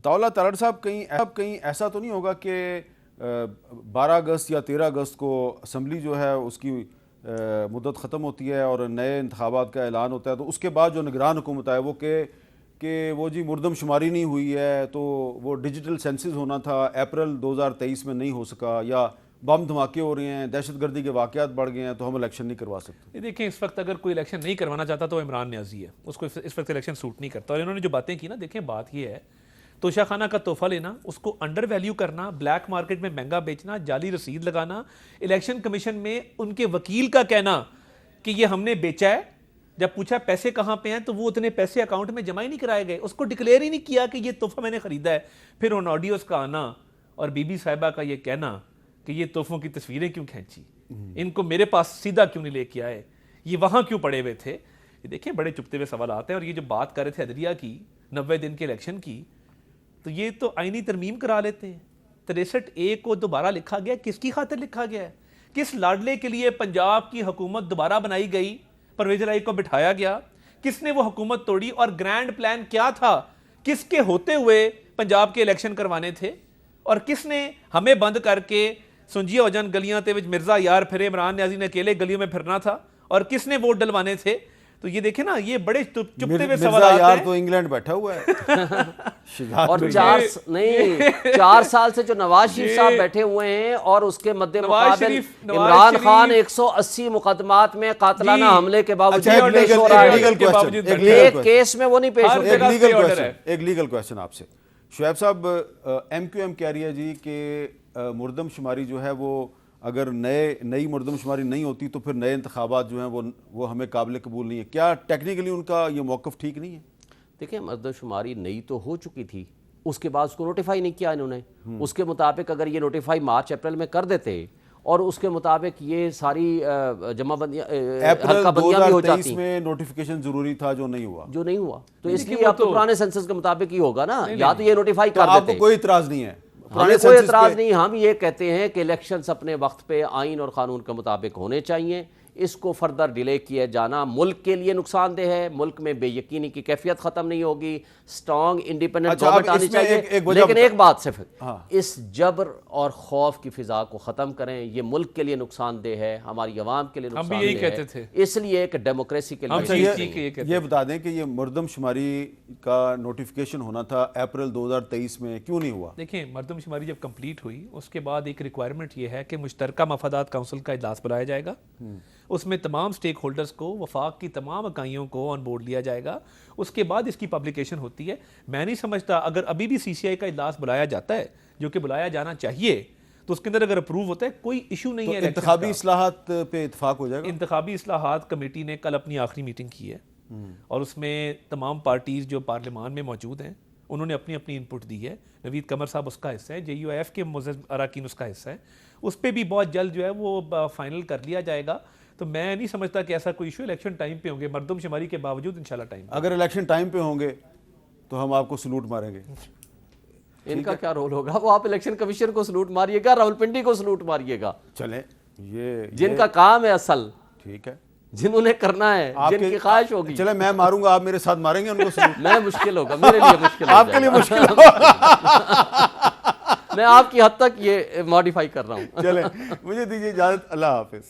अताउल्लाह तालड़ साहब, कहीं ऐसा तो नहीं होगा कि 12 अगस्त या 13 अगस्त को असम्बली जो है उसकी मुद्दत ख़त्म होती है और नए इंतखाबात का ऐलान होता है, तो उसके बाद जो निगरान हुकूमत है वो कि वो जी मुर्दमशुमारी नहीं हुई है, तो वो डिजिटल सेंसस होना था, अप्रैल 2023 में नहीं हो सका, या बम धमाके हो रहे हैं, दहशतगर्दी के वाक़यात बढ़ गए हैं, तो हम इलेक्शन नहीं करवा सकते। देखिए, इस वक्त अगर कोई इलेक्शन नहीं करवाना चाहता तो इमरान न्याजी है, उसको इस वक्त इलेक्शन सूट नहीं करता। और इन्होंने जो बातें की ना, देखें बात ये है, तोशाखाना का तोहफा लेना, उसको अंडर वैल्यू करना, ब्लैक मार्केट में महंगा बेचना, जाली रसीद लगाना, इलेक्शन कमीशन में उनके वकील का कहना कि ये हमने बेचा है, जब पूछा पैसे कहाँ पे हैं तो वो उतने पैसे अकाउंट में जमा ही नहीं कराए गए, उसको डिक्लेयर ही नहीं किया कि ये तोहफा मैंने खरीदा है। फिर उन ऑडियोज का आना और बीबी साहिबा का ये कहना कि ये तोहफों की तस्वीरें क्यों खींची, इनको मेरे पास सीधा क्यों नहीं लेके आए, ये वहाँ क्यों पड़े हुए थे। ये देखिए बड़े चुपते हुए सवाल आते हैं। और ये जो बात कर रहे थे अदलिया की 90 दिन के इलेक्शन की, तो ये तो आईनी तरमीम करा लेते हैं। 63A को दोबारा लिखा गया, किसकी खातिर लिखा गया है? किस लाडले के लिए पंजाब की हुकूमत दोबारा बनाई गई, परवेज इलाही को बिठाया गया, किसने वो हुकूमत तोड़ी और ग्रैंड प्लान क्या था, किसके होते हुए पंजाब के इलेक्शन करवाने थे, और किसने हमें बंद करके सुंजिया वजन गलियां ते विच मिर्जा यार फिरे, इमरान न्याजी ने अकेले गलियों में फिरना था, और किसने वोट डलवाने थे। तो ये देखे ना, ये बड़े चुपते हुए सवाल आते हैं। तो इंग्लैंड बैठा हुआ है और 4 साल से जो नवाज शरीफ साहब बैठे हुए हैं और उसके मद्दे मुकाबिल इमरान खान 180 मुकदमात में कातलाना हमले के बावजूद पेश हो रहा है, एक केस में वो नहीं पेश हो रहा। एक लीगल क्वेश्चन आपसे शुएब साहब, MQM कह रही है जी कि मुर्दमशुमारी जो है वो अगर नई मुर्दमशुमारी नहीं होती तो फिर नए इंतखाबात जो हैं वो हमें काबिल कबूल नहीं है। क्या टेक्निकली उनका ये मौक़िफ़ ठीक नहीं है? देखिए, मर्दमशुमारी नई तो हो चुकी थी, उसके बाद उसको नोटिफाई नहीं किया इन्होंने। उसके मुताबिक अगर ये नोटिफाई मार्च अप्रैल में कर देते और उसके मुताबिक ये सारी जमाबंदियां हल्काबंदियां भी हो जाती में नोटिफिकेशन जरूरी था, जो नहीं हुआ। तो इसलिए अब तो पुराने सेंसस के मुताबिक ही होगा ना, या तो ये नोटिफाई कर देते। आपको कोई इतराज नहीं है? हमें कोई एतराज़ नहीं। हम ये कहते हैं कि इलेक्शंस अपने वक्त पे आइन और कानून के मुताबिक होने चाहिए। इसको फर्दर डिले किया जाना मुल्क के लिए नुकसानदेह है, मुल्क में बेयकीनी की कैफियत ख़त्म नहीं होगी, स्ट्रॉन्ग इंडिपेंडेंट गवर्नमेंट आनी चाहिए। लेकिन एक बात सिर्फ, इस जबर और खौफ की फ़िज़ा को ख़त्म करें। ये मुल्क के लिए नुकसानदेह है, हमारी आवाम के लिए नुकसानदेह है, इसलिए एक डेमोक्रेसी के लिए। ये बता दें कि ये मुर्दमशुमारी का नोटिफिकेशन होना था अप्रैल 2023 में, क्यों नहीं हुआ? देखिए, मर्दमशुमारी जब कंप्लीट हुई उसके बाद एक रिक्वायरमेंट ये है कि मुश्तरका मफादात काउंसिल का इजलास बुलाया जाएगा, उसमें तमाम स्टेक होल्डर्स को, वफाक की तमाम इकाइयों को ऑन बोर्ड लिया जाएगा, उसके बाद इसकी पब्लिकेशन होती है। मैं नहीं समझता, अगर अभी भी CCI का इजलास बुलाया जाता है, जो कि बुलाया जाना चाहिए, तो उसके अंदर अगर अप्रूव होता है कोई इशू नहीं है। इंतखाबी इस्लाहात पे इत्तेफाक हो जाएगा। इंतखाबी इस्लाहात कमेटी ने कल अपनी आखिरी मीटिंग की है और उसमें तमाम पार्टीज जो पार्लियामान में मौजूद हैं उन्होंने अपनी अपनी इनपुट दी है। नवीद कमर साहब उसका हिस्सा है, JUIF के मुअज़्ज़ज़ अरकान उसका हिस्सा है, उस पर भी बहुत जल्द जो है वो फाइनल कर लिया जाएगा। तो मैं नहीं समझता कि ऐसा कोई इशू इलेक्शन टाइम पे होंगे, मर्दमशुमारी के बावजूद इंशाल्लाह टाइम। अगर इलेक्शन टाइम पे होंगे तो हम आपको सलूट मारेंगे। इनका क्या रोल होगा? वो आप इलेक्शन कमीशन को सलूट मारिएगा, रावलपिंडी को सलूट मारिएगा। चले, ये जिनका काम है असल, ठीक है, जिन्होंने करना है, जिनकी ख्वाहिश होगी। चले, मैं मारूंगा, आप मेरे साथ मारेंगे उनको सलूट? मैं मुश्किल होगा, मेरे लिए मुश्किल, आपके लिए मुश्किल होगा। मैं आपकी हद तक ये मॉडिफाई कर रहा हूँ। चले, मुझे दीजिए इजाजत, अल्लाह हाफिज।